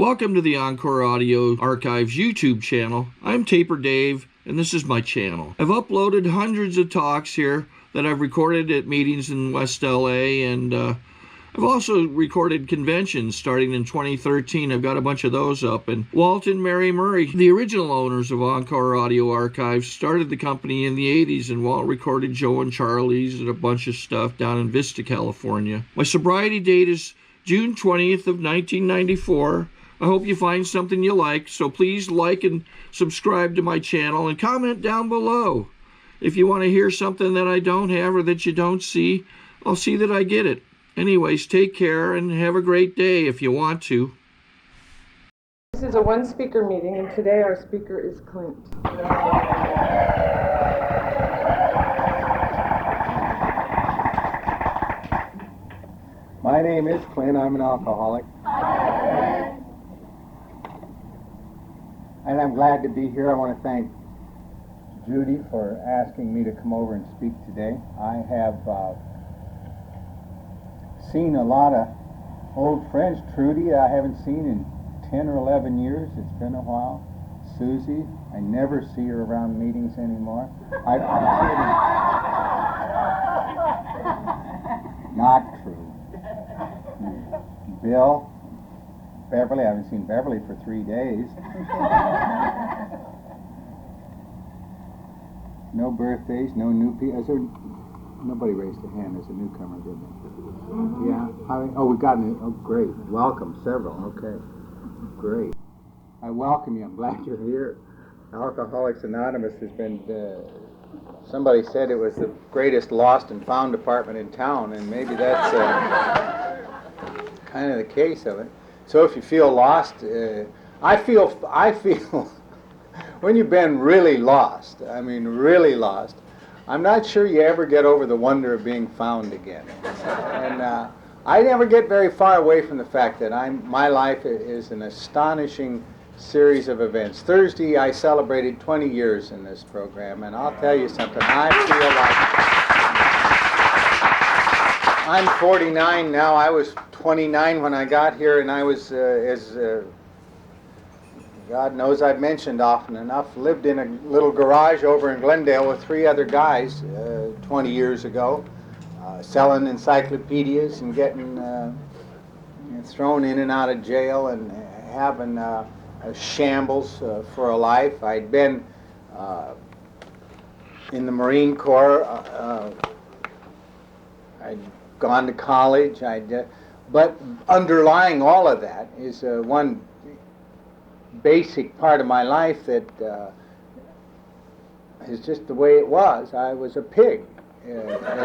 Welcome to the Encore Audio Archives YouTube channel. I'm Taper Dave, and this is my channel. I've uploaded hundreds of talks here that I've recorded at meetings in West LA, and I've also recorded conventions starting in 2013. I've got a bunch of those up. And Walt and Mary Murray, the original owners of Encore Audio Archives, started the company in the 80s, and Walt recorded Joe and Charlie's and a bunch of stuff down in Vista, California. My sobriety date is June 20th of 1994. I hope you find something you like, so please like and subscribe to my channel and comment down below. If you want to hear something that I don't have or that you don't see, I'll see that I get it. Anyways, take care and have a great day if you want to. This is a one-speaker meeting, and today our speaker is Clint. My name is Clint. I'm an alcoholic. And I'm glad to be here. I want to thank Judy for asking me to come over and speak today. I have seen a lot of old friends. Trudy, I haven't seen in 10 or 11 years. It's been a while. Susie, I never see her around meetings anymore. I'm kidding. Not true. Bill, Beverly, I haven't seen Beverly for 3 days. No birthdays, no new people. Nobody raised a hand as a newcomer, did they? Yeah? We've gotten it. Oh, great. Welcome, several. Okay. Great. I welcome you. I'm glad you're here. Alcoholics Anonymous has been, somebody said it was the greatest lost and found department in town, and maybe that's kind of the case of it. So if you feel lost, I feel when you've been really lost, I mean really lost, I'm not sure you ever get over the wonder of being found again. And I never get very far away from the fact that my life is an astonishing series of events. Thursday I celebrated 20 years in this program, and I'll tell you something, I feel like I'm 49 now. I was 29 when I got here, and I was, God knows I've mentioned often enough, lived in a little garage over in Glendale with 3 other guys 20 years ago, selling encyclopedias and getting thrown in and out of jail and having a shambles for a life. I'd been in the Marine Corps. I'd gone to college. But underlying all of that is one basic part of my life that is just the way it was. I was a pig, is what I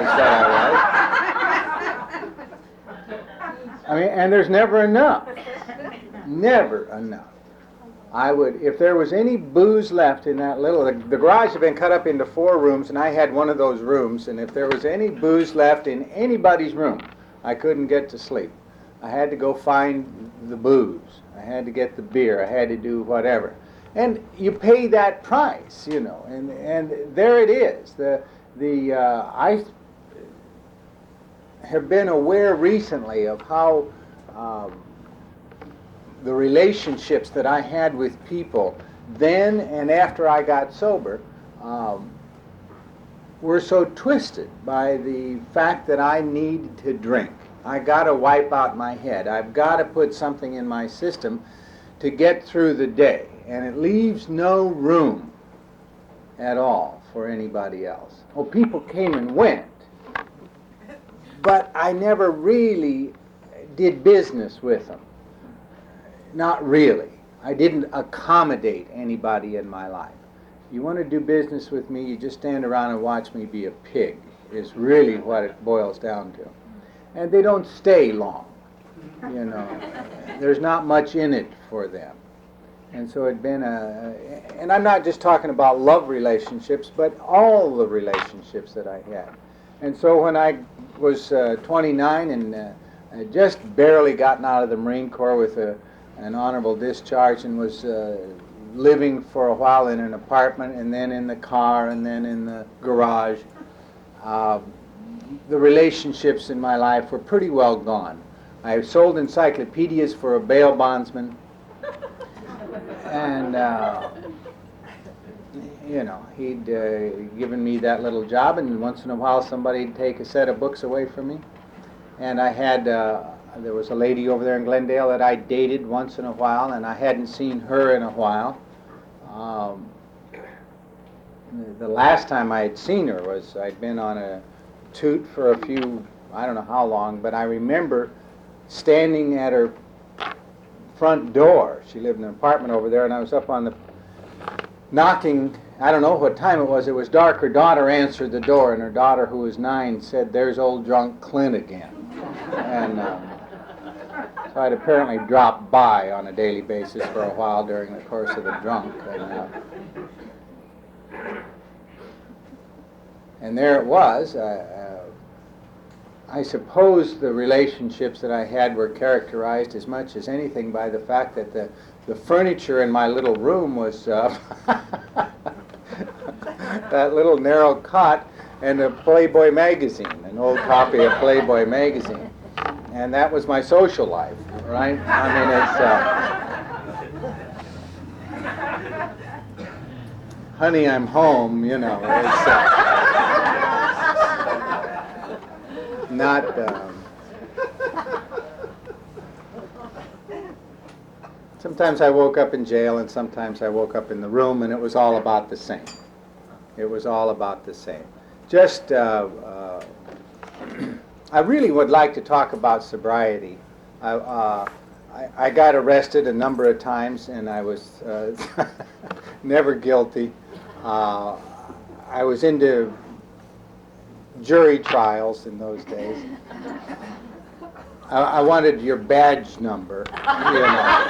was. I mean, and there's never enough. Never enough. I would, if there was any booze left in that little, the garage had been cut up into 4 rooms, and I had one of those rooms, and if there was any booze left in anybody's room, I couldn't get to sleep. I had to go find the booze. I had to get the beer. I had to do whatever. And you pay that price, you know, and there it is. I have been aware recently of how the relationships that I had with people then and after I got sober were so twisted by the fact that I needed to drink. I got to wipe out my head. I've got to put something in my system to get through the day, and it leaves no room at all for anybody else. Well, people came and went, but I never really did business with them. Not really. I didn't accommodate anybody in my life. You want to do business with me, you just stand around and watch me be a pig, is really what it boils down to. And they don't stay long, you know. There's not much in it for them. And so it'd been and I'm not just talking about love relationships, but all the relationships that I had. And so when I was 29 and I just barely gotten out of the Marine Corps with an honorable discharge and was living for a while in an apartment and then in the car and then in the garage, the relationships in my life were pretty well gone. I sold encyclopedias for a bail bondsman. And, you know, he'd given me that little job, and once in a while somebody'd take a set of books away from me. And I had, there was a lady over there in Glendale that I dated once in a while, and I hadn't seen her in a while. The last time I had seen her was I'd been on a toot for a few, I don't know how long, but I remember standing at her front door. She lived in an apartment over there, and I was up on the knocking. I don't know what time it was. It was dark. Her daughter answered the door, and her daughter, who was 9, said, "There's old drunk Clint again." And so I'd apparently dropped by on a daily basis for a while during the course of the drunk. And there it was. I suppose the relationships that I had were characterized as much as anything by the fact that the furniture in my little room was that little narrow cot and a Playboy magazine, an old copy of Playboy magazine. And that was my social life, right? I mean, it's, honey, I'm home, you know. It's not... sometimes I woke up in jail, and sometimes I woke up in the room, and it was all about the same. It was all about the same. Just, I really would like to talk about sobriety. I got arrested a number of times, and I was never guilty. I was into jury trials in those days. I wanted your badge number, you know.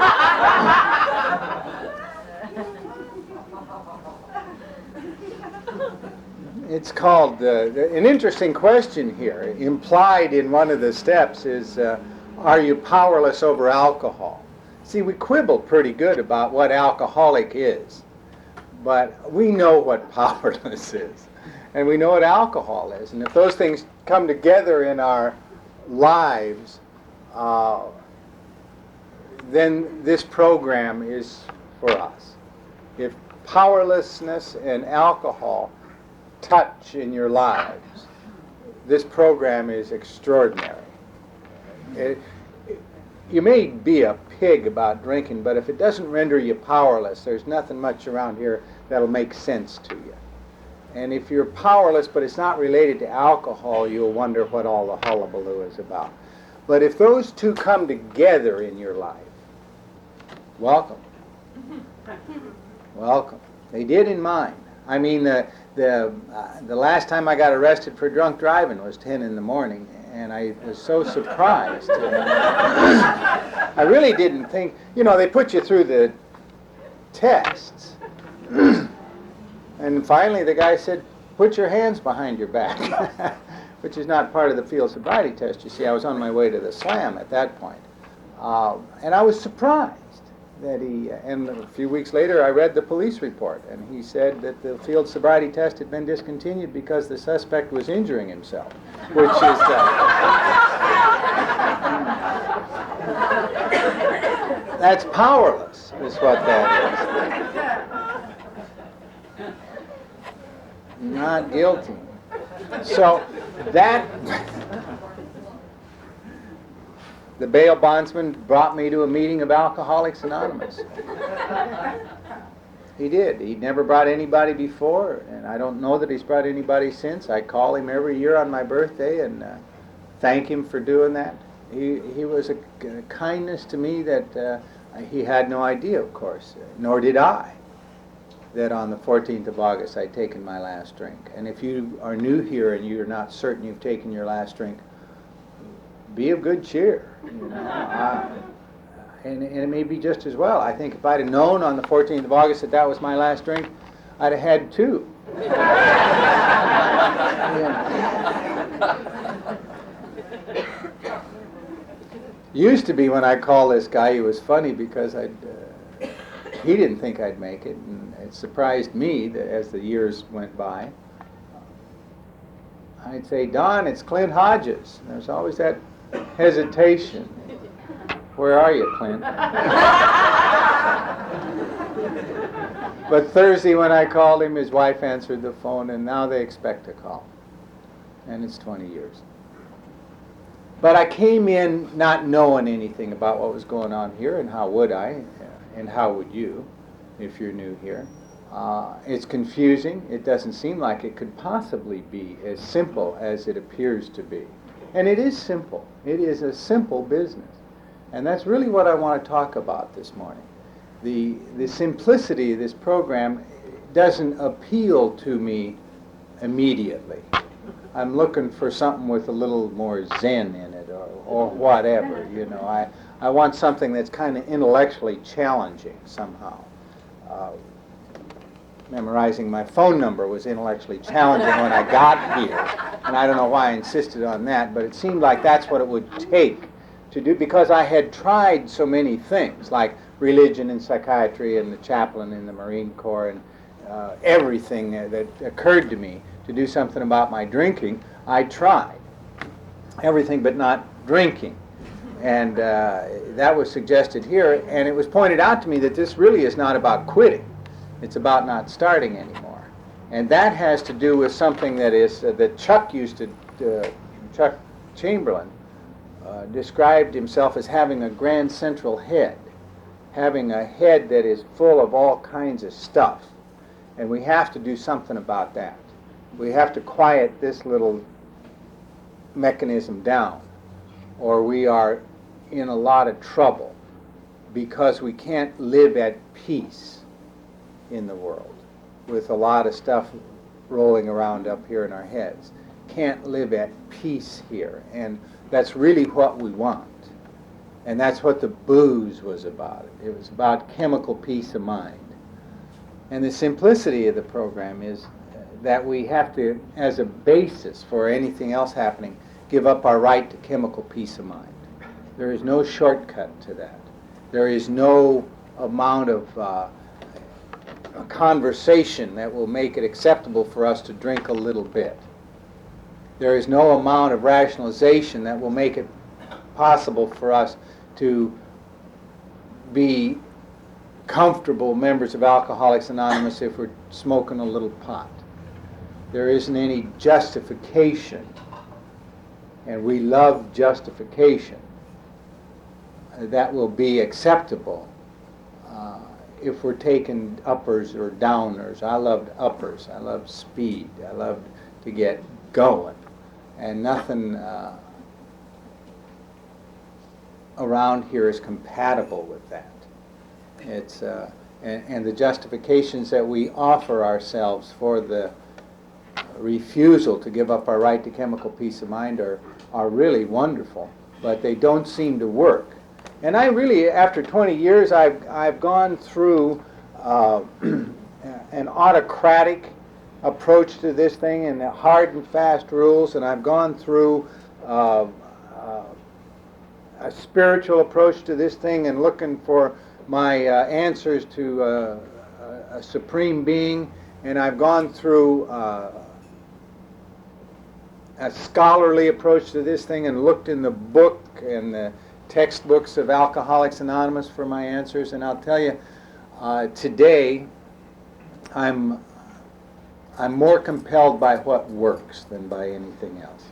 It's called, an interesting question here, implied in one of the steps is, are you powerless over alcohol? See, we quibble pretty good about what alcoholic is, but we know what powerless is, and we know what alcohol is. And if those things come together in our lives, then this program is for us. If powerlessness and alcohol touch in your lives, this program is extraordinary. You may be a pig about drinking, but if it doesn't render you powerless, there's nothing much around here that'll make sense to you. And if you're powerless, but it's not related to alcohol, you'll wonder what all the hullabaloo is about. But if those two come together in your life, welcome. Welcome. They did in mine. I mean, the last time I got arrested for drunk driving was 10 in the morning, and I was so surprised. I really didn't think, you know, they put you through the tests. And finally the guy said, "Put your hands behind your back," which is not part of the field sobriety test. You see, I was on my way to the slam at that point. And I was surprised that he, and a few weeks later I read the police report, and he said that the field sobriety test had been discontinued because the suspect was injuring himself, which is that's powerless, is what that is. Not guilty. So that the bail bondsman brought me to a meeting of Alcoholics Anonymous. He did. He'd never brought anybody before, and I don't know that he's brought anybody since. I call him every year on my birthday and thank him for doing that. He was a kindness to me that he had no idea, of course, nor did I, that on the 14th of August I'd taken my last drink. And if you are new here and you're not certain you've taken your last drink, be of good cheer. You know? And it may be just as well. I think if I'd have known on the 14th of August that that was my last drink, I'd have had 2. Used to be when I call this guy, he was funny because he didn't think I'd make it, and it surprised me that as the years went by. I'd say, "Don, it's Clint Hodges." And there's always that hesitation. "Where are you, Clint?" But Thursday when I called him, his wife answered the phone, and now they expect a call. And it's 20 years. But I came in not knowing anything about what was going on here, and how would I, and how would you, if you're new here. It's confusing. It doesn't seem like it could possibly be as simple as it appears to be. And it is simple. It is a simple business. And that's really what I want to talk about this morning. The simplicity of this program doesn't appeal to me immediately. I'm looking for something with a little more zen in it, or whatever, you know. I want something that's kind of intellectually challenging somehow. Memorizing my phone number was intellectually challenging when I got here, and I don't know why I insisted on that, but it seemed like that's what it would take to do, because I had tried so many things, like religion and psychiatry and the chaplain in the Marine Corps and everything that occurred to me to do something about my drinking. I tried everything but not drinking, and that was suggested here, and it was pointed out to me that this really is not about quitting. It's about not starting anymore. And that has to do with something that is that Chuck used to, Chuck Chamberlain described himself as having a grand central head, having a head that is full of all kinds of stuff. And we have to do something about that. We have to quiet this little mechanism down, or we are in a lot of trouble, because we can't live at peace in the world with a lot of stuff rolling around up here in our heads. Can't live at peace here, and that's really what we want. And that's what the booze was about. It was about chemical peace of mind. And the simplicity of the program is that we have to, as a basis for anything else happening, give up our right to chemical peace of mind. There is no shortcut to that. There is no amount of a conversation that will make it acceptable for us to drink a little bit. There is no amount of rationalization that will make it possible for us to be comfortable members of Alcoholics Anonymous if we're smoking a little pot. There isn't any justification, and we love justification, that will be acceptable if we're taking uppers or downers. I loved uppers. I loved speed. I loved to get going. And nothing around here is compatible with that. It's and the justifications that we offer ourselves for the refusal to give up our right to chemical peace of mind are really wonderful, but they don't seem to work. And I really, after 20 years, I've gone through an autocratic approach to this thing and hard and fast rules, and I've gone through a spiritual approach to this thing and looking for my answers to a supreme being, and I've gone through a scholarly approach to this thing and looked in the book and the textbooks of Alcoholics Anonymous for my answers. And I'll tell you, today I'm more compelled by what works than by anything else.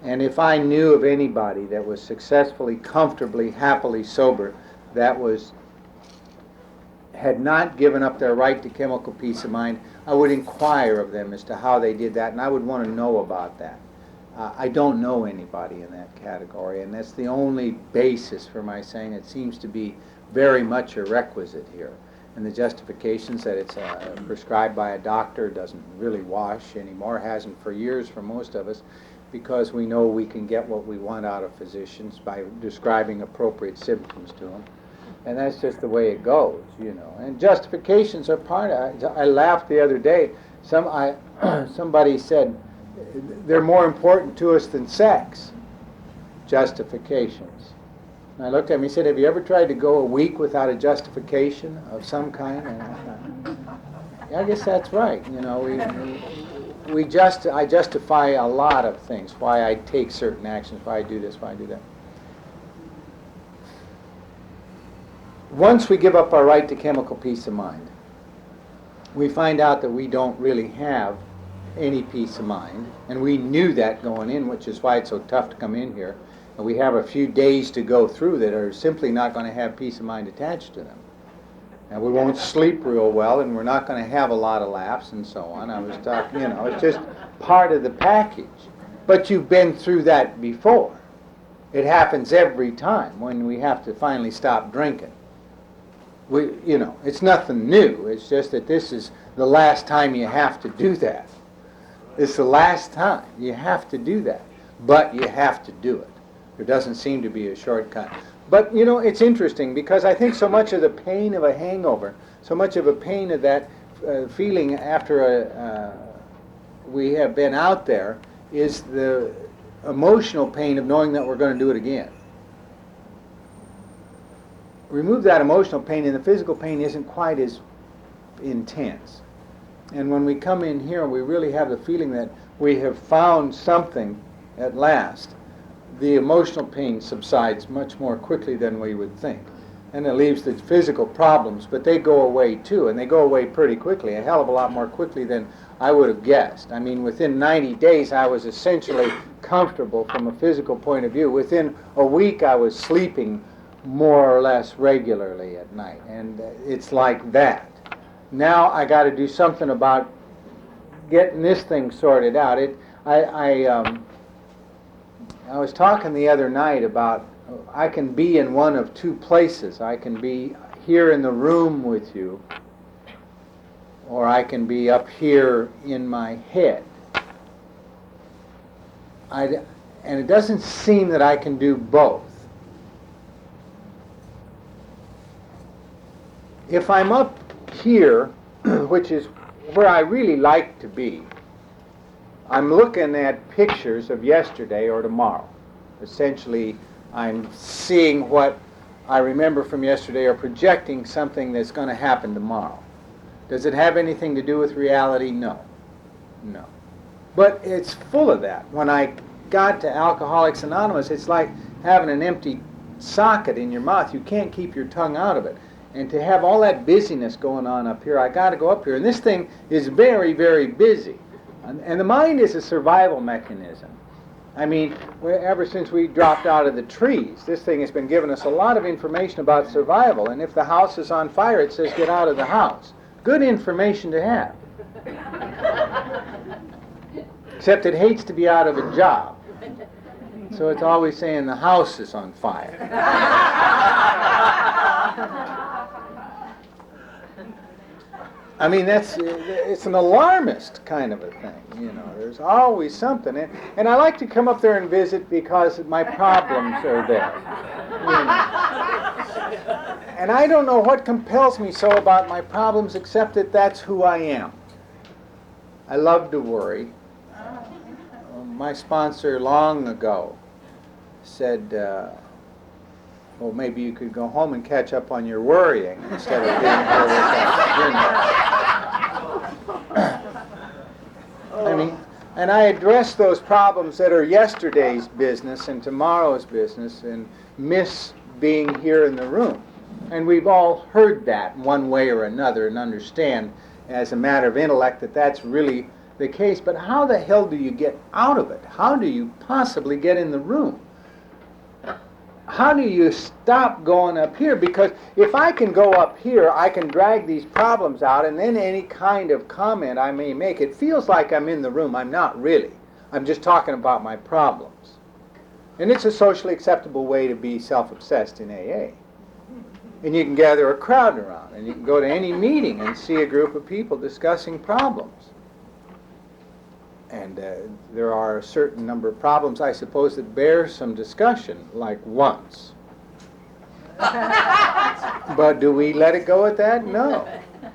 And if I knew of anybody that was successfully, comfortably, happily sober, that had not given up their right to chemical peace of mind, I would inquire of them as to how they did that, and I would want to know about that. I don't know anybody in that category, and that's the only basis for my saying it seems to be very much a requisite here. And the justifications that it's prescribed by a doctor doesn't really wash anymore, hasn't for years for most of us, because we know we can get what we want out of physicians by describing appropriate symptoms to them. And that's just the way it goes, you know. And justifications are part of it. I laughed the other day. Somebody said, they're more important to us than sex. Justifications. And I looked at him and he said, have you ever tried to go a week without a justification of some kind? And I thought, yeah, I guess that's right. You know, I justify a lot of things, why I take certain actions, why I do this, why I do that. Once we give up our right to chemical peace of mind, we find out that we don't really have any peace of mind, and we knew that going in, which is why it's so tough to come in here. And we have a few days to go through that are simply not going to have peace of mind attached to them. And we won't sleep real well, and we're not going to have a lot of laughs and so on. I was talking, it's just part of the package. But you've been through that before. It happens every time when we have to finally stop drinking. It's nothing new. It's just that this is the last time you have to do that. It's the last time you have to do that. But you have to do it. There doesn't seem to be a shortcut. But, it's interesting because I think so much of the pain of a hangover, so much of a pain of that feeling after we have been out there is the emotional pain of knowing that we're going to do it again. Remove that emotional pain and the physical pain isn't quite as intense. And when we come in here, we really have the feeling that we have found something at last. The emotional pain subsides much more quickly than we would think. And it leaves the physical problems, but they go away too, and they go away pretty quickly, a hell of a lot more quickly than I would have guessed. I mean, within 90 days, I was essentially comfortable from a physical point of view. Within a week, I was sleeping more or less regularly at night, and it's like that. Now I got to do something about getting this thing sorted out. I was talking the other night about I can be in one of two places. I can be here in the room with you, or I can be up here in my head. And it doesn't seem that I can do both. If I'm up here, which is where I really like to be, I'm looking at pictures of yesterday or tomorrow. Essentially, I'm seeing what I remember from yesterday or projecting something that's going to happen tomorrow. Does it have anything to do with reality? No. No. But it's full of that. When I got to Alcoholics Anonymous, it's like having an empty socket in your mouth. You can't keep your tongue out of it. And to have all that busyness going on up here, I got to go up here. And this thing is very, very busy. And the mind is a survival mechanism. I mean, ever since we dropped out of the trees, this thing has been giving us a lot of information about survival. And if the house is on fire, it says get out of the house. Good information to have. Except it hates to be out of a job. So it's always saying the house is on fire. I mean, it's an alarmist kind of a thing, There's always something. And I like to come up there and visit because my problems are there. And I don't know what compels me so about my problems except that that's who I am. I love to worry. My sponsor long ago said, well, maybe you could go home and catch up on your worrying instead of being here with us. I mean, and I address those problems that are yesterday's business and tomorrow's business and miss being here in the room. And we've all heard that one way or another and understand as a matter of intellect that that's really the case. But how the hell do you get out of it? How do you possibly get in the room? How do you stop going up here? Because if I can go up here, I can drag these problems out, and then any kind of comment I may make, it feels like I'm in the room. I'm not really. I'm just talking about my problems. And it's a socially acceptable way to be self-obsessed in AA. And you can gather a crowd around, and you can go to any meeting and see a group of people discussing problems. And there are a certain number of problems, I suppose, that bear some discussion, like once. But do we let it go at that? No.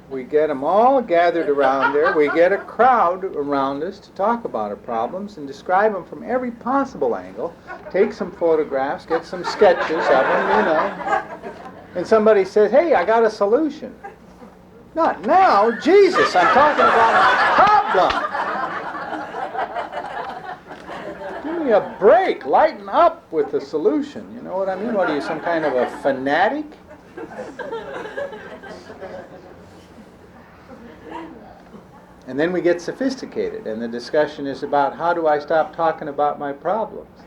We get them all gathered around there. We get a crowd around us to talk about our problems and describe them from every possible angle. Take some photographs, get some sketches of them, And somebody says, hey, I got a solution. Not now. Jesus, I'm talking about my problem. Give me a break. Lighten up with the solution. You know what I mean? What are you, some kind of a fanatic? And then we get sophisticated, and the discussion is about how do I stop talking about my problems,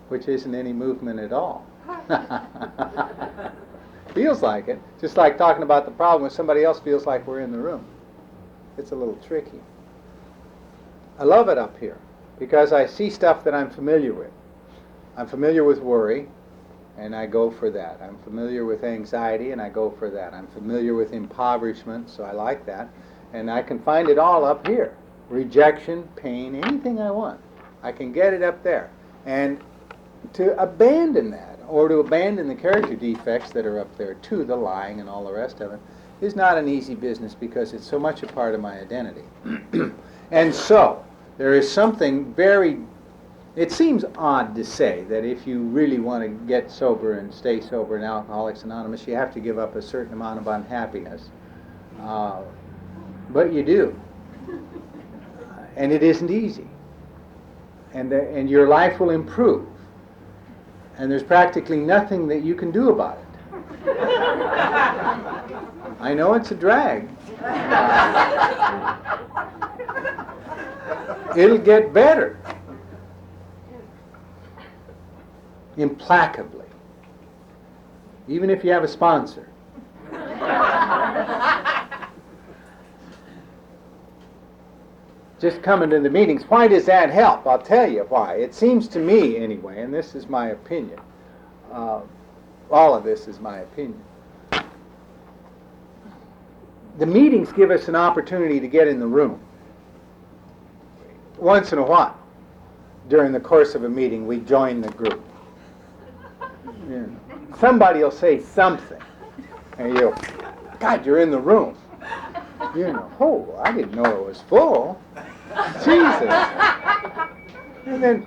which isn't any movement at all. Feels like it, just like talking about the problem when somebody else feels like we're in the room. It's a little tricky. I love it up here because I see stuff that I'm familiar with. I'm familiar with worry, and I go for that. I'm familiar with anxiety, and I go for that. I'm familiar with impoverishment, so I like that. And I can find it all up here. Rejection, pain, anything I want. I can get it up there. And to abandon that, or to abandon the character defects that are up there too, the lying and all the rest of it, is not an easy business because it's so much a part of my identity. And so, there is something very, it seems odd to say that if you really want to get sober and stay sober in Alcoholics Anonymous, you have to give up a certain amount of unhappiness. But you do. And it isn't easy. And your life will improve. And there's practically nothing that you can do about it. I know it's a drag. It'll get better. Implacably. Even if you have a sponsor. Just coming to the meetings, why does that help? I'll tell you why. It seems to me, anyway, and this is my opinion. All of this is my opinion. The meetings give us an opportunity to get in the room. Once in a while, during the course of a meeting, we join the group. You know, somebody will say something, and you'll, God, you're in the room. You know, oh, I didn't know it was full. Jesus. And then,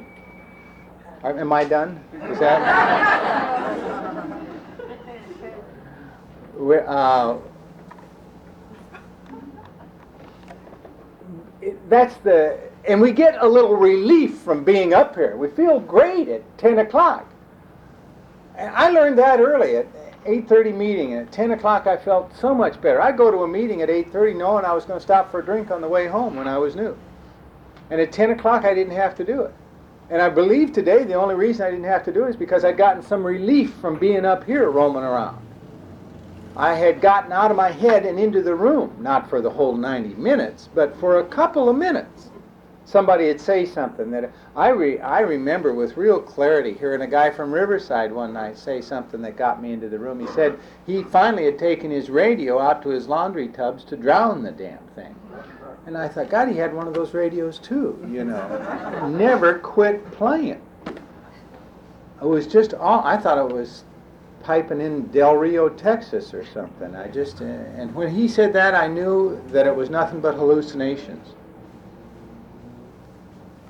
am I done? Is that? That's the, and we get a little relief from being up here. We feel great at 10 o'clock. And I learned that early at 8:30 meeting, and at 10 o'clock I felt so much better. I'd go to a meeting at 8:30 knowing I was going to stop for a drink on the way home when I was new. And at 10 o'clock I didn't have to do it. And I believe today the only reason I didn't have to do it is because I'd gotten some relief from being up here roaming around. I had gotten out of my head and into the room, not for the whole 90 minutes, but for a couple of minutes. Somebody would say something that I remember with real clarity hearing a guy from Riverside one night say something that got me into the room. He said he finally had taken his radio out to his laundry tubs to drown the damn thing. And I thought, God, he had one of those radios too, you know. Never quit playing. It was just all, I thought it was piping in Del Rio, Texas or something. And when he said that, I knew that it was nothing but hallucinations.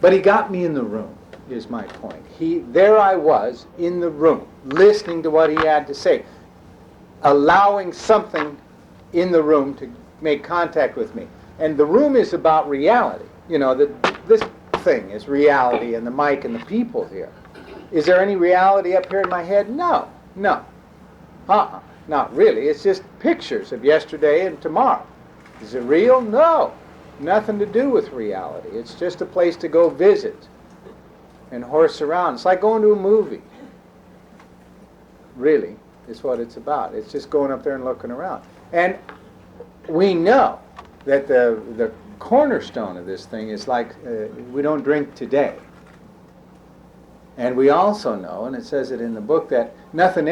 But he got me in the room, is my point. There I was, in the room, listening to what he had to say, allowing something in the room to make contact with me. And the room is about reality. You know, this thing is reality, and the mic and the people here. Is there any reality up here in my head? No. Not really. It's just pictures of yesterday and tomorrow. Is it real? No. Nothing to do with reality. It's just a place to go visit and horse around. It's like going to a movie. Really, is what it's about. It's just going up there and looking around. And we know that the cornerstone of this thing is like we don't drink today. And we also know, and it says it in the book, that nothing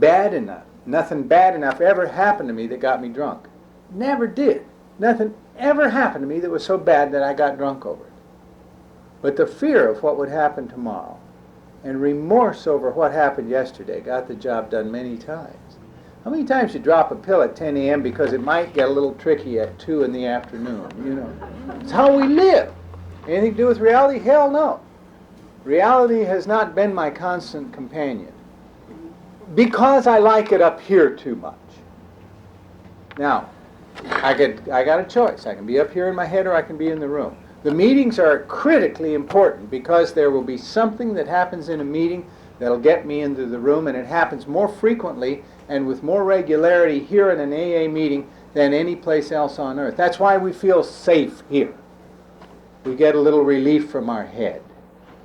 bad enough ever happened to me that got me drunk. Never did. Nothing ever happened to me that was so bad that I got drunk over it. But the fear of what would happen tomorrow and remorse over what happened yesterday got the job done many times. How many times you drop a pill at 10 a.m. because it might get a little tricky at 2 in the afternoon, you know? It's how we live. Anything to do with reality? Hell no. Reality has not been my constant companion because I like it up here too much. Now, I got a choice. I can be up here in my head or I can be in the room. The meetings are critically important because there will be something that happens in a meeting that'll get me into the room, and it happens more frequently and with more regularity here in an AA meeting than any place else on earth. That's why we feel safe here. We get a little relief from our head.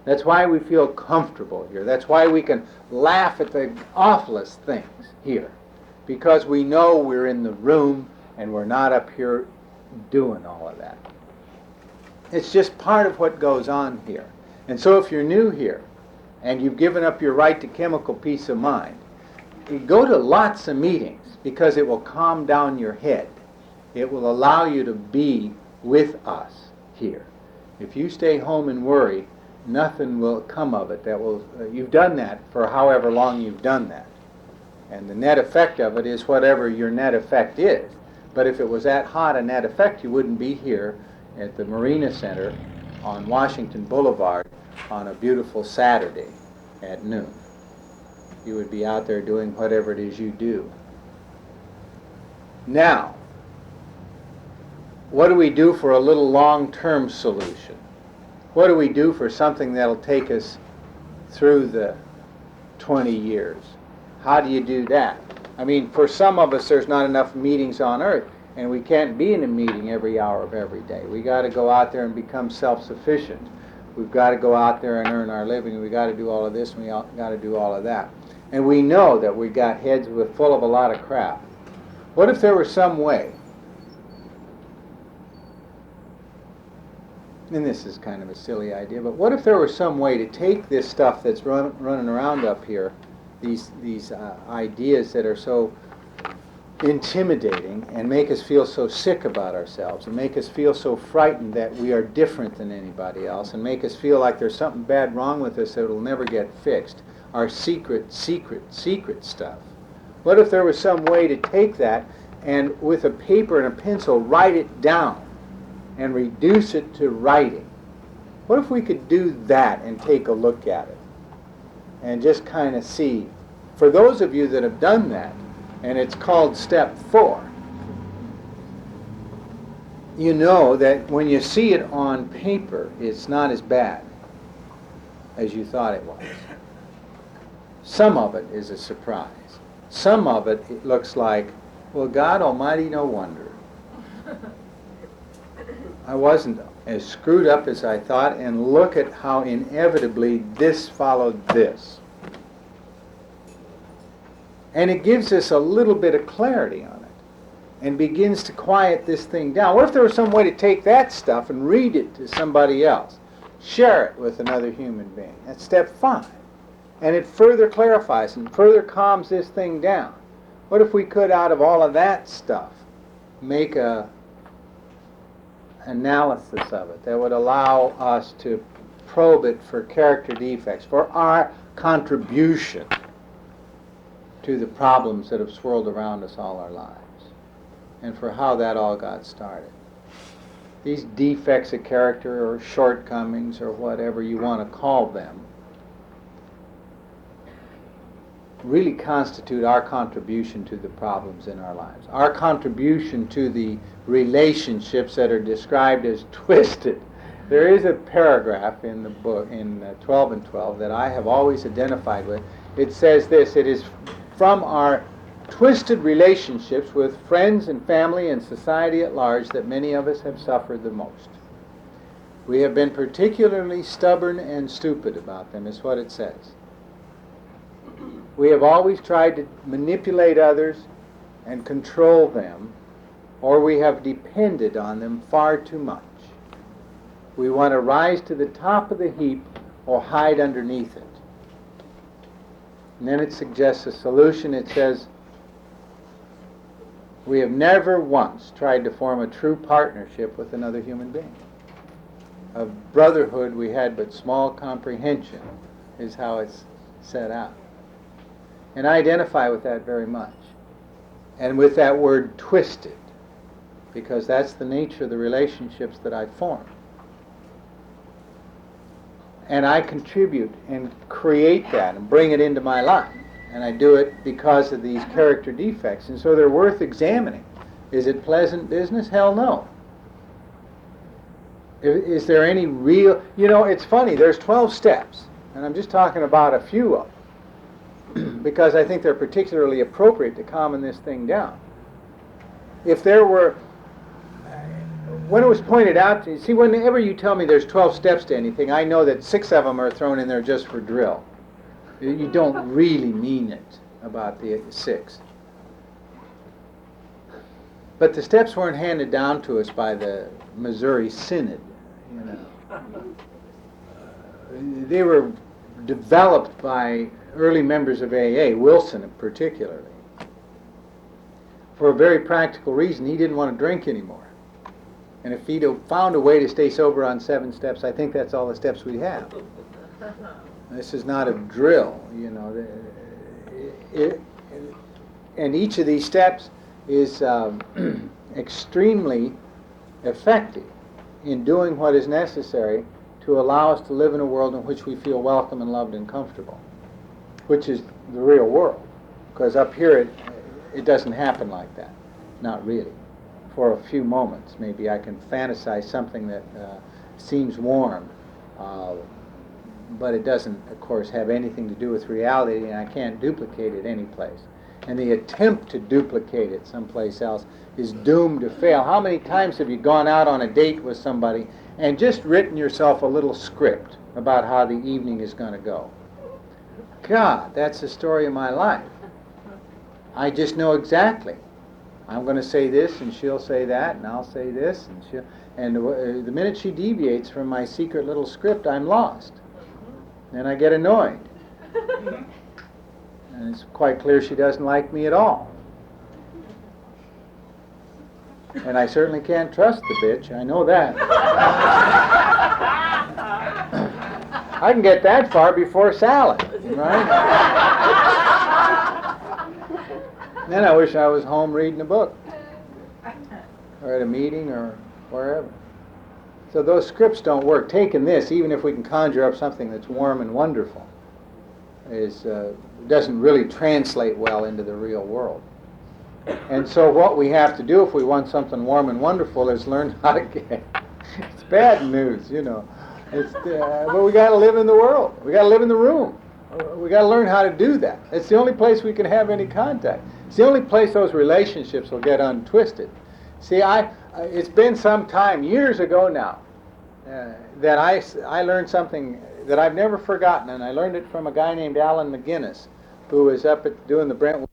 That's why we feel comfortable here. That's why we can laugh at the awfulest things here. Because we know we're in the room and we're not up here doing all of that. It's just part of what goes on here. And so if you're new here and you've given up your right to chemical peace of mind, you go to lots of meetings because it will calm down your head. It will allow you to be with us here. If you stay home and worry, nothing will come of it. You've done that for however long you've done that. And the net effect of it is whatever your net effect is. But if it was that hot a net effect, you wouldn't be here at the Marina Center on Washington Boulevard on a beautiful Saturday at noon. You would be out there doing whatever it is you do. Now, what do we do for a little long-term solution? What do we do for something that'll take us through the 20 years? How do you do that? I mean, for some of us, there's not enough meetings on earth, and we can't be in a meeting every hour of every day. We got to go out there and become self-sufficient. We've got to go out there and earn our living. We got to do all of this, and we got to do all of that. And we know that we got heads full of a lot of crap. What if there was some way? And this is kind of a silly idea, but what if there was some way to take this stuff that's running around up here, these ideas that are so intimidating and make us feel so sick about ourselves and make us feel so frightened that we are different than anybody else and make us feel like there's something bad wrong with us that will never get fixed, our secret stuff. What if there was some way to take that and with a paper and a pencil write it down and reduce it to writing? What if we could do that and take a look at it and just kind of see? For those of you that have done that, and it's called step 4, you know that when you see it on paper, it's not as bad as you thought it was. Some of it is a surprise. Some of it looks like, well, God Almighty, no wonder. I wasn't as screwed up as I thought, and look at how inevitably this followed this. And it gives us a little bit of clarity on it and begins to quiet this thing down. What if there was some way to take that stuff and read it to somebody else? Share it with another human being. That's step 5. And it further clarifies and further calms this thing down. What if we could, out of all of that stuff, make a analysis of it that would allow us to probe it for character defects, for our contribution to the problems that have swirled around us all our lives, and for how that all got started. These defects of character or shortcomings or whatever you want to call them really constitute our contribution to the problems in our lives, our contribution to the relationships that are described as twisted. There is a paragraph in the book, in 12 and 12, that I have always identified with. It says this: it is from our twisted relationships with friends and family and society at large that many of us have suffered the most. We have been particularly stubborn and stupid about them, is what it says. We have always tried to manipulate others and control them, or we have depended on them far too much. We want to rise to the top of the heap or hide underneath it. And then it suggests a solution. It says, we have never once tried to form a true partnership with another human being. Of brotherhood we had but small comprehension, is how it's set out. And I identify with that very much. And with that word twisted, because that's the nature of the relationships that I form. And I contribute and create that and bring it into my life. And I do it because of these character defects. And so they're worth examining. Is it pleasant business? Hell no. Is there any real... You know, it's funny. There's 12 steps. And I'm just talking about a few of them, because I think they're particularly appropriate to calming this thing down. if there were, when it was pointed out to you, see, whenever you tell me there's 12 steps to anything, I know that 6 of them are thrown in there just for drill. You don't really mean it about the 6. But the steps weren't handed down to us by the Missouri Synod, you know. They were developed by early members of AA, Wilson particularly, for a very practical reason. He didn't want to drink anymore. And if he'd have found a way to stay sober on 7 steps, I think that's all the steps we'd have. This is not a drill, you know. And each of these steps is extremely effective in doing what is necessary to allow us to live in a world in which we feel welcome and loved and comfortable, which is the real world. Because up here it doesn't happen like that. Not really. For a few moments, maybe I can fantasize something that seems warm, but it doesn't, of course, have anything to do with reality, and I can't duplicate it anyplace. And the attempt to duplicate it someplace else is doomed to fail. How many times have you gone out on a date with somebody and just written yourself a little script about how the evening is going to go? God, that's the story of my life. I just know exactly. I'm going to say this, and she'll say that, and I'll say this, and the minute she deviates from my secret little script, I'm lost. Then I get annoyed. And it's quite clear she doesn't like me at all. And I certainly can't trust the bitch, I know that. I can get that far before salad, right? Then I wish I was home reading a book, or at a meeting, or wherever. So those scripts don't work. Taking this, even if we can conjure up something that's warm and wonderful, doesn't really translate well into the real world. And so what we have to do if we want something warm and wonderful is learn how to get. It's bad news, you know. But we got to live in the world. We got to live in the room. We got to learn how to do that. It's the only place we can have any contact. It's the only place those relationships will get untwisted. See, it's been some time, years ago now, that I learned something that I've never forgotten, and I learned it from a guy named Alan McGinnis, who was up at doing the Brentwood.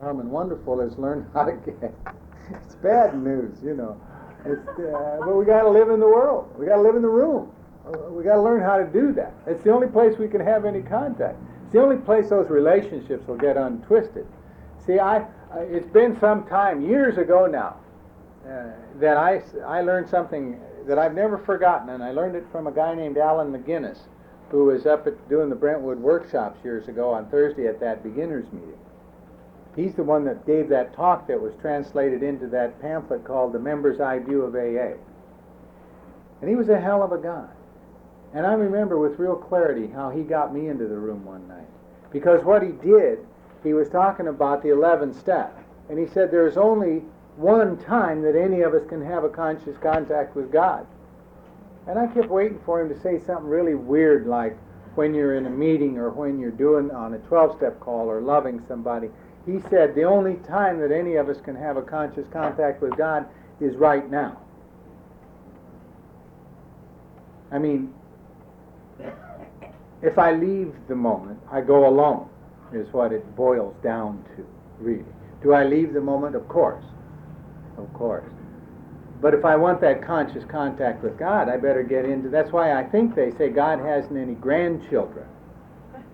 Warm and wonderful is learn how to get. It's bad news, you know. But we got to live in the world. We got to live in the room. We got to learn how to do that. It's the only place we can have any contact. It's the only place those relationships will get untwisted. See, it's been some time, years ago now, that I learned something that I've never forgotten, and I learned it from a guy named Alan McGinnis, who was up at doing the Brentwood workshops years ago on Thursday at that beginners meeting. He's the one that gave that talk that was translated into that pamphlet called The Member's Eye View of AA. And he was a hell of a guy. And I remember with real clarity how he got me into the room one night. Because what he did, he was talking about the 11th step. And he said there's only one time that any of us can have a conscious contact with God. And I kept waiting for him to say something really weird, like when you're in a meeting or when you're doing on a 12-step call or loving somebody. He said the only time that any of us can have a conscious contact with God is right now. I mean, if I leave the moment, I go alone, is what it boils down to, really. Do I leave the moment? Of course. Of course. But if I want that conscious contact with God, I better get into... That's why I think they say God hasn't any grandchildren.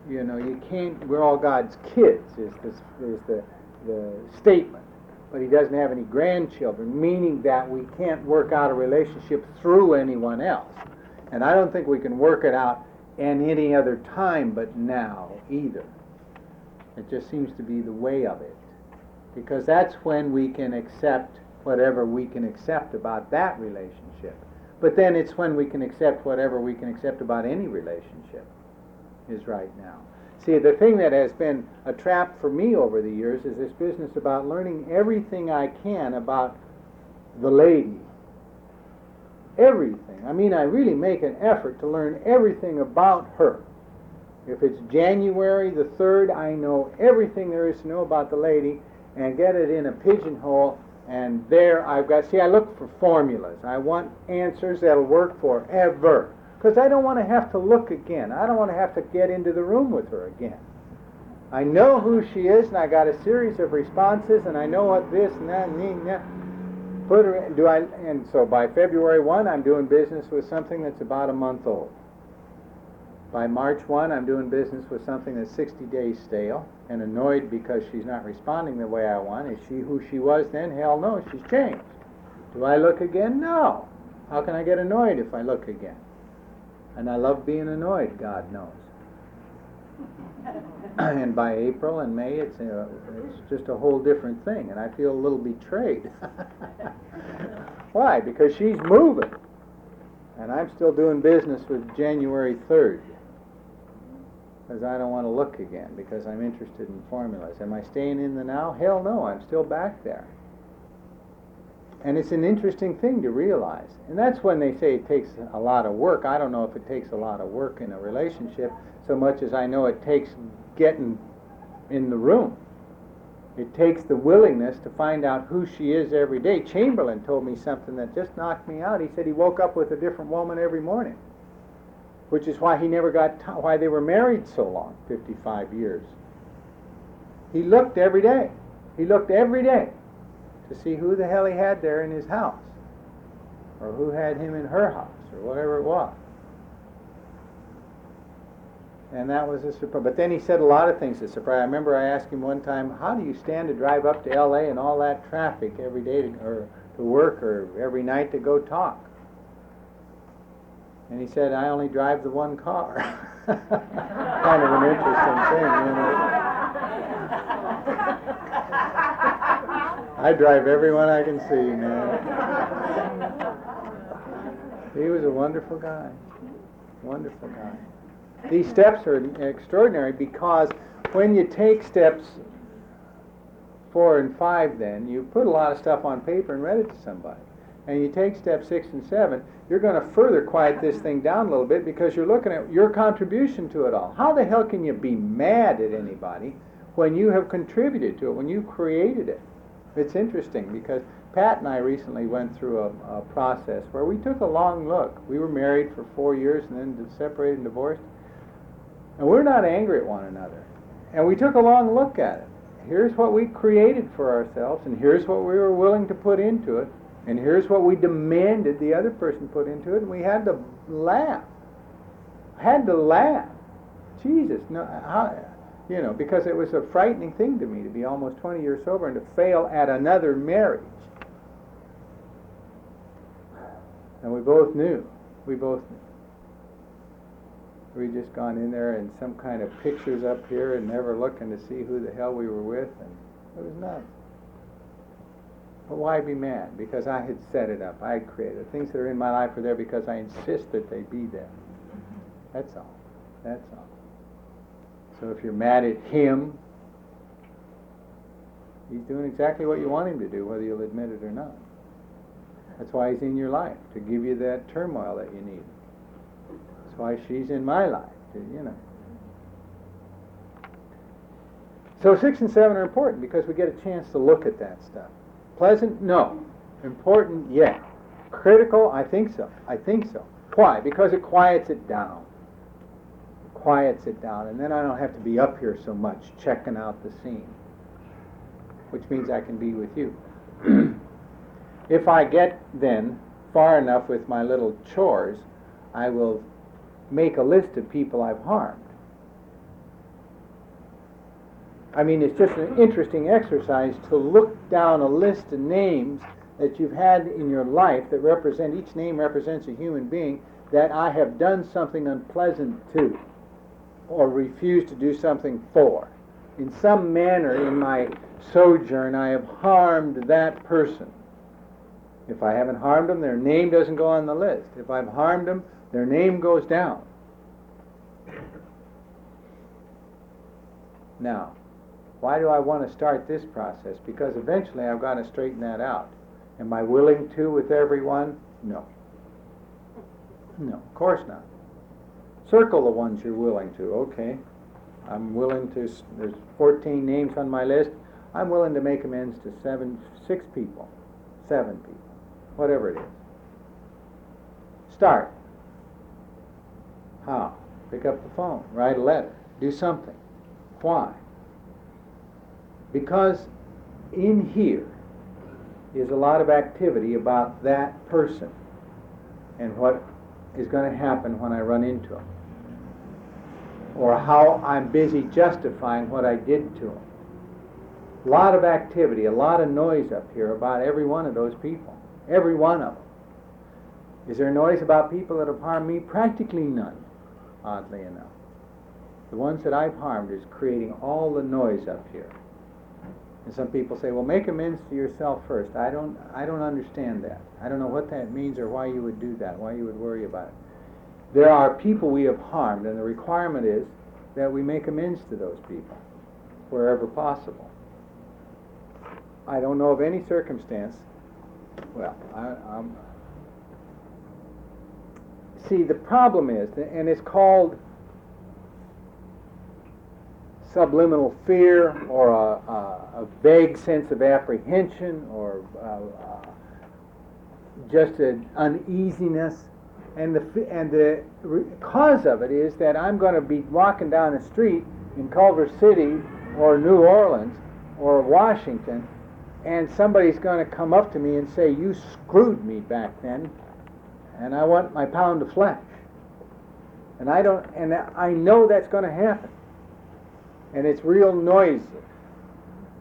You know, you can't... We're all God's kids, is the statement. But he doesn't have any grandchildren, meaning that we can't work out a relationship through anyone else. And I don't think we can work it out in any other time but now, either. It just seems to be the way of it. Because that's when we can accept whatever we can accept about that relationship. But then it's when we can accept whatever we can accept about any relationship is right now. See, the thing that has been a trap for me over the years is this business about learning everything I can about the lady everything. I mean, I really make an effort to learn everything about her. If it's January the 3rd, I know everything there is to know about the lady and get it in a pigeonhole, and there I've got, see, I look for formulas. I want answers that'll work forever, because I don't want to have to look again. I don't want to have to get into the room with her again. I know who she is, and I got a series of responses, and I know what this and that and that. Put her in, and so by February 1, I'm doing business with something that's about a month old. By March 1, I'm doing business with something that's 60 days stale and annoyed because she's not responding the way I want. Is she who she was then? Hell no, she's changed. Do I look again? No. How can I get annoyed if I look again? And I love being annoyed, God knows. And by April and May, it's just a whole different thing, and I feel a little betrayed. Why? Because she's moving, and I'm still doing business with January 3rd, because I don't want to look again, because I'm interested in formulas. Am I staying in the now? Hell no, I'm still back there. And it's an interesting thing to realize. And that's when they say it takes a lot of work. I don't know if it takes a lot of work in a relationship so much as I know it takes getting in the room. It takes the willingness to find out who she is every day. Chamberlain told me something that just knocked me out. He said he woke up with a different woman every morning, which is why he never got why they were married so long, 55 years. He looked every day. He looked every day to see who the hell he had there in his house, or who had him in her house, or whatever it was. And that was a surprise. But then he said a lot of things that surprised. I remember I asked him one time, how do you stand to drive up to L.A. and all that traffic every day or to work, or every night to go talk? And he said, I only drive the one car. Kind of an interesting thing, you know. I drive everyone I can see, man. He was a wonderful guy. Wonderful guy. These steps are extraordinary because when you take steps 4 and 5, then you put a lot of stuff on paper and read it to somebody. And you take steps 6 and 7, you're going to further quiet this thing down a little bit because you're looking at your contribution to it all. How the hell can you be mad at anybody when you have contributed to it, when you created it? It's interesting because Pat and I recently went through a process where we took a long look. We were married for 4 years and then separated and divorced. And we're not angry at one another. And we took a long look at it. Here's what we created for ourselves, and here's what we were willing to put into it, and here's what we demanded the other person put into it, and we had to laugh. Had to laugh. Jesus, no, how, you know, because it was a frightening thing to me to be almost 20 years sober and to fail at another marriage. And we both knew. We both knew. We just gone in there and some kind of pictures up here and never looking to see who the hell we were with, and it was nuts. But why be mad? Because I had set it up. I had created it. Things that are in my life are there because I insist that they be there. That's all. That's all. So if you're mad at him, he's doing exactly what you want him to do, whether you'll admit it or not. That's why he's in your life, to give you that turmoil that you need. That's why she's in my life, you know. So 6 and 7 are important because we get a chance to look at that stuff. Pleasant? No. Important? Yeah. Critical? I think so. I think so. Why? Because it quiets it down. It quiets it down, and then I don't have to be up here so much checking out the scene, which means I can be with you. If I get then far enough with my little chores, I will make a list of people I've harmed. I mean, it's just an interesting exercise to look down a list of names that you've had in your life that represent, each name represents a human being that I have done something unpleasant to or refused to do something for. In some manner in my sojourn, I have harmed that person. If I haven't harmed them, their name doesn't go on the list. If I've harmed them, their name goes down. Now, why do I want to start this process? Because eventually I've got to straighten that out. Am I willing to with everyone? No. No, of course not. Circle the ones you're willing to. Okay, I'm willing to, there's 14 names on my list. I'm willing to make amends to 6 people, 7 people, whatever it is. Start. How? Pick up the phone, write a letter, do something. Why? Because in here is a lot of activity about that person and what is going to happen when I run into him, or how I'm busy justifying what I did to him. A lot of activity, a lot of noise up here about every one of those people, every one of them. Is there noise about people that have harmed me? Practically none, oddly enough. The ones that I've harmed is creating all the noise up here. And some people say, well, make amends to yourself first. I don't understand that. I don't know what that means or why you would do that, why you would worry about it. There are people we have harmed, and the requirement is that we make amends to those people wherever possible. I don't know of any circumstance, well, see, the problem is, and it's called subliminal fear, or a vague sense of apprehension, or just an uneasiness, and the cause of it is that I'm going to be walking down the street in Culver City or New Orleans or Washington, and somebody's going to come up to me and say, you screwed me back then, and I want my pound of flesh. And I know that's going to happen. And it's real noisy.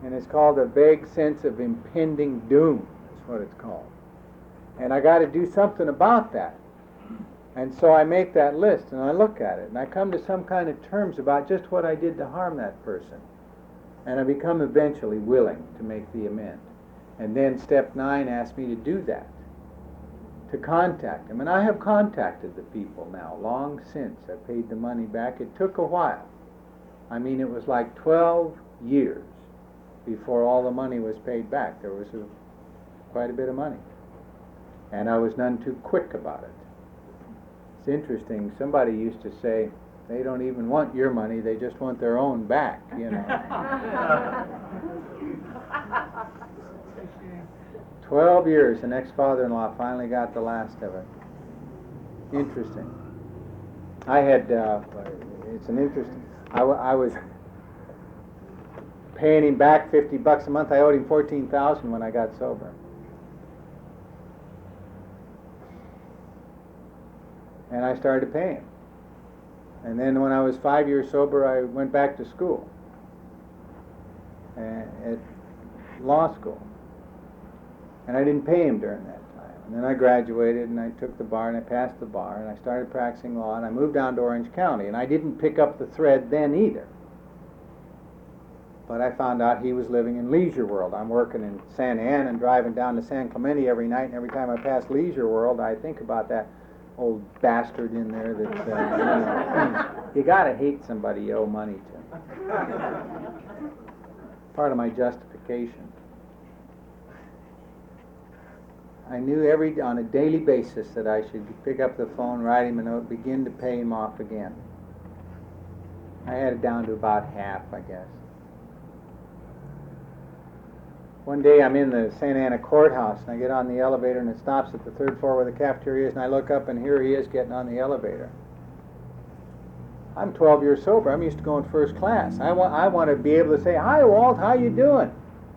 And it's called a vague sense of impending doom. That's what it's called. And I got to do something about that. And so I make that list and I look at it. And I come to some kind of terms about just what I did to harm that person. And I become eventually willing to make the amend. And then step 9 asks me to do that. To contact them. And I have contacted the people now, long since. I paid the money back. It took a while. I mean, it was like 12 years before all the money was paid back. There was quite a bit of money. And I was none too quick about it. It's interesting. Somebody used to say, they don't even want your money, they just want their own back, you know. 12 years, the ex-father-in-law finally got the last of it. Interesting. I had, it's an interesting, I was paying him back $50 a month. I owed him $14,000 when I got sober. And I started to pay him. And then when I was 5 years sober, I went back to school, at law school. And I didn't pay him during that time. And then I graduated, and I took the bar, and I passed the bar, and I started practicing law, and I moved down to Orange County. And I didn't pick up the thread then either. But I found out he was living in Leisure World. I'm working in Santa Ana and driving down to San Clemente every night, and every time I pass Leisure World, I think about that old bastard in there that, you know, you gotta hate somebody you owe money to. Part of my justification. I knew on a daily basis that I should pick up the phone, write him a note, begin to pay him off again. I had it down to about half, I guess. One day I'm in the Santa Ana courthouse, and I get on the elevator, and it stops at the 3rd floor where the cafeteria is, and I look up, and here he is getting on the elevator. I'm 12 years sober. I'm used to going first class. I want to be able to say, "Hi, Walt, how you doing?"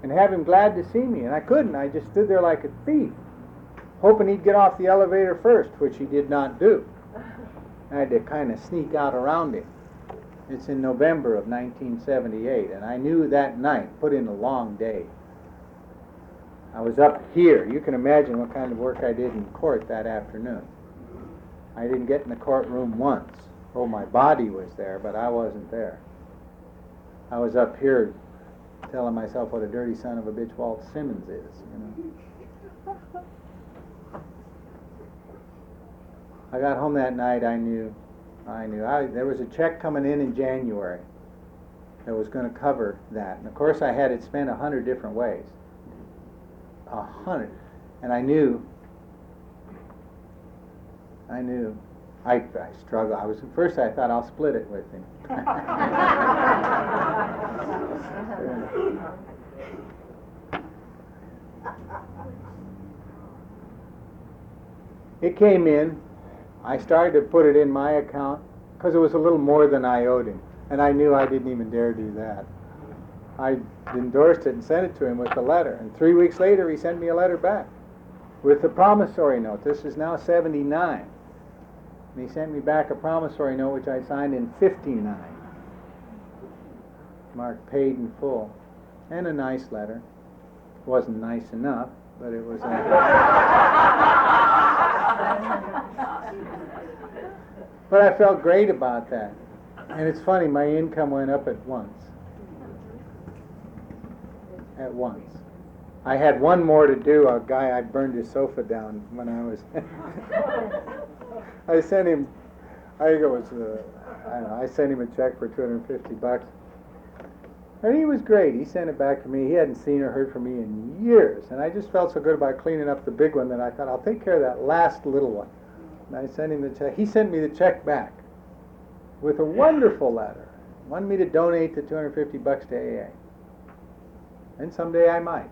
and have him glad to see me. And I couldn't. I just stood there like a thief, hoping he'd get off the elevator first, which he did not do. I had to kind of sneak out around him. It's in November of 1978, and I knew that night, put in a long day. I was up here. You can imagine what kind of work I did in court that afternoon. I didn't get in the courtroom once. Oh, my body was there, but I wasn't there. I was up here telling myself what a dirty son of a bitch Walt Simmons is, you know. I got home that night, I knew. There was a check coming in January that was going to cover that. And of course I had it spent 100 different ways. 100. And I knew I knew. I struggled. At first I thought I'll split it with him. It came in. I started to put it in my account because it was a little more than I owed him. And I knew I didn't even dare do that. I endorsed it and sent it to him with the letter. And 3 weeks later, he sent me a letter back with the promissory note. This is now 79. And he sent me back a promissory note, which I signed in 59. Marked paid in full. And a nice letter. Wasn't nice enough, but it was But I felt great about that. And it's funny, my income went up at once. At once. I had one more to do. A guy, I burned his sofa down when I was... I sent him, I think it was, I sent him a check for $250. And he was great. He sent it back to me. He hadn't seen or heard from me in years. And I just felt so good about cleaning up the big one that I thought, I'll take care of that last little one. And I sent him the check. He sent me the check back with a wonderful letter. Wanted me to donate the $250 to AA. And someday I might.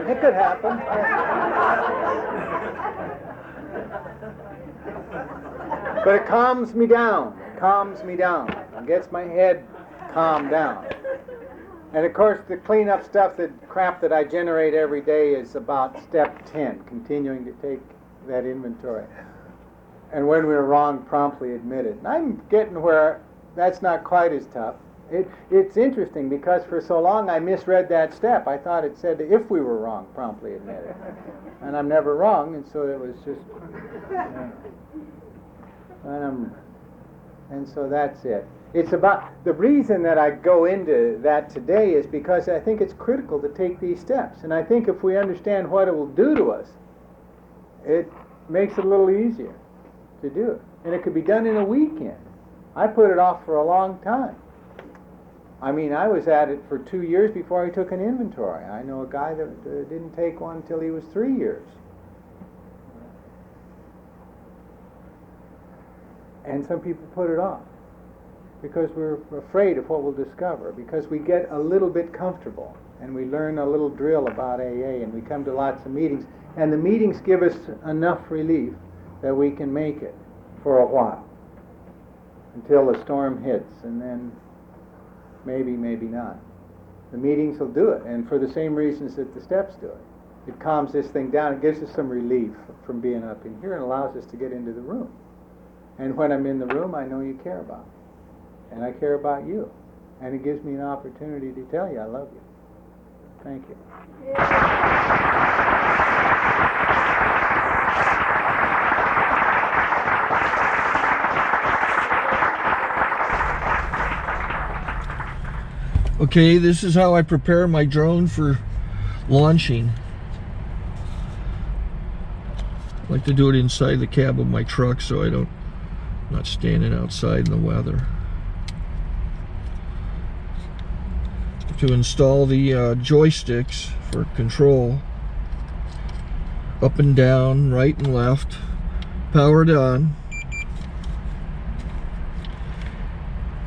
It could happen. But it calms me down. It calms me down. It gets my head calmed down. And of course, the cleanup stuff, the crap that I generate every day is about step 10, continuing to take that inventory. And when we're wrong, promptly admit it. And I'm getting where that's not quite as tough. It's interesting because for so long I misread that step. I thought it said if we were wrong, promptly admit it. And I'm never wrong, and so it was just... and so that's it. It's about... The reason that I go into that today is because I think it's critical to take these steps. And I think if we understand what it will do to us, it makes it a little easier to do it. And it could be done in a weekend. I put it off for a long time. I mean, I was at it for 2 years before I took an inventory. I know a guy that didn't take one until he was 3 years. And some people put it off because we're afraid of what we'll discover, because we get a little bit comfortable and we learn a little drill about AA and we come to lots of meetings, and the meetings give us enough relief that we can make it for a while until the storm hits, and then maybe not. The meetings will do it, and for the same reasons that the steps do it. It calms this thing down. It gives us some relief from being up in here and allows us to get into the room. And when I'm in the room, I know you care about me. And I care about you. And it gives me an opportunity to tell you I love you. Thank you. Okay, this is how I prepare my drone for launching. I like to do it inside the cab of my truck so I'm not standing outside in the weather. To install the joysticks for control, up and down, right and left, powered on.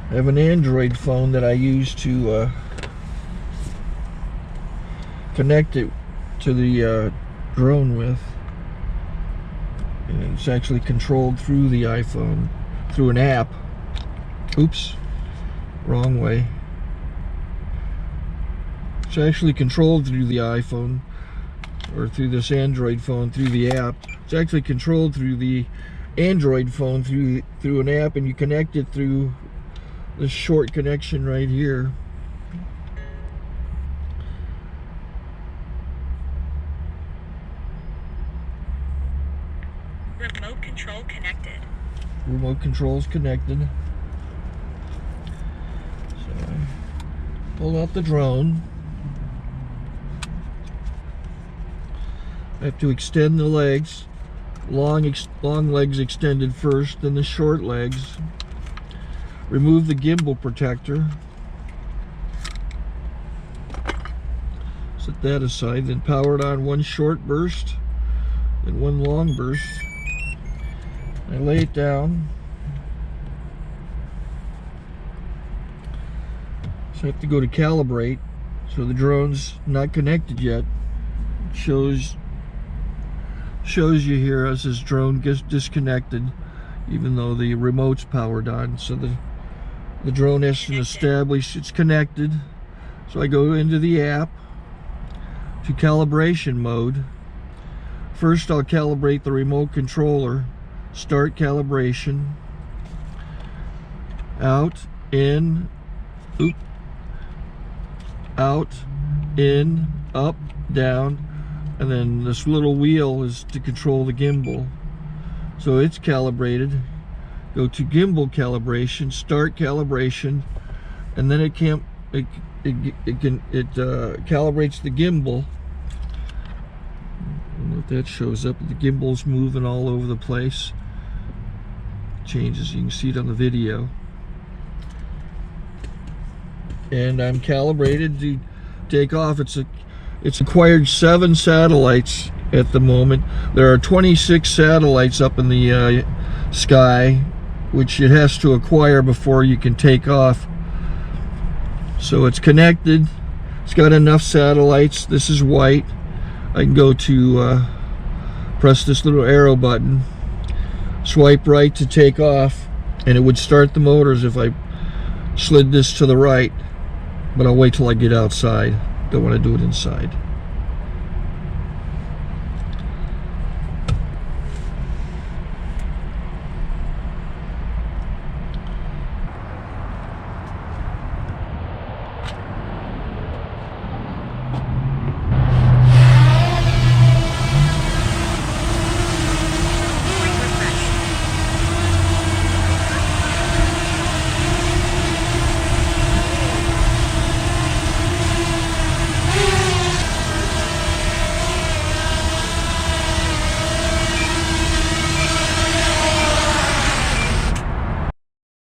I have an Android phone that I use to connect it to the drone with. And it's actually controlled through the iPhone, through an app. Oops, wrong way. It's actually controlled through the iPhone, or through this Android phone, through the app. It's actually controlled through the Android phone, through an app, and you connect it through this short connection right here. Remote control connected. Remote control's connected. So I pull out the drone. I have to extend the legs. Long legs extended first, then the short legs. Remove the gimbal protector. Set that aside, then power it on one short burst and one long burst. I lay it down. So I have to go to calibrate. So the drone's not connected yet. It shows you here as this drone gets disconnected, even though the remote's powered on. So the drone has to establish it's connected. So I go into the app to calibration mode. First I'll calibrate the remote controller. Start calibration. Out, in, oop, out, in, up, down, and then this little wheel is to control the gimbal. So it's calibrated. Go to gimbal calibration, start calibration, and then it calibrates the gimbal. I don't know if that shows up. The gimbal's moving all over the place. Changes, you can see it on the video. And I'm calibrated to take off. It's acquired 7 satellites at the moment. There are 26 satellites up in the sky, which it has to acquire before you can take off. So it's connected. It's got enough satellites. This is white. I can go to press this little arrow button, swipe right to take off, and it would start the motors if I slid this to the right. But I'll wait till I get outside. Don't want to do it inside.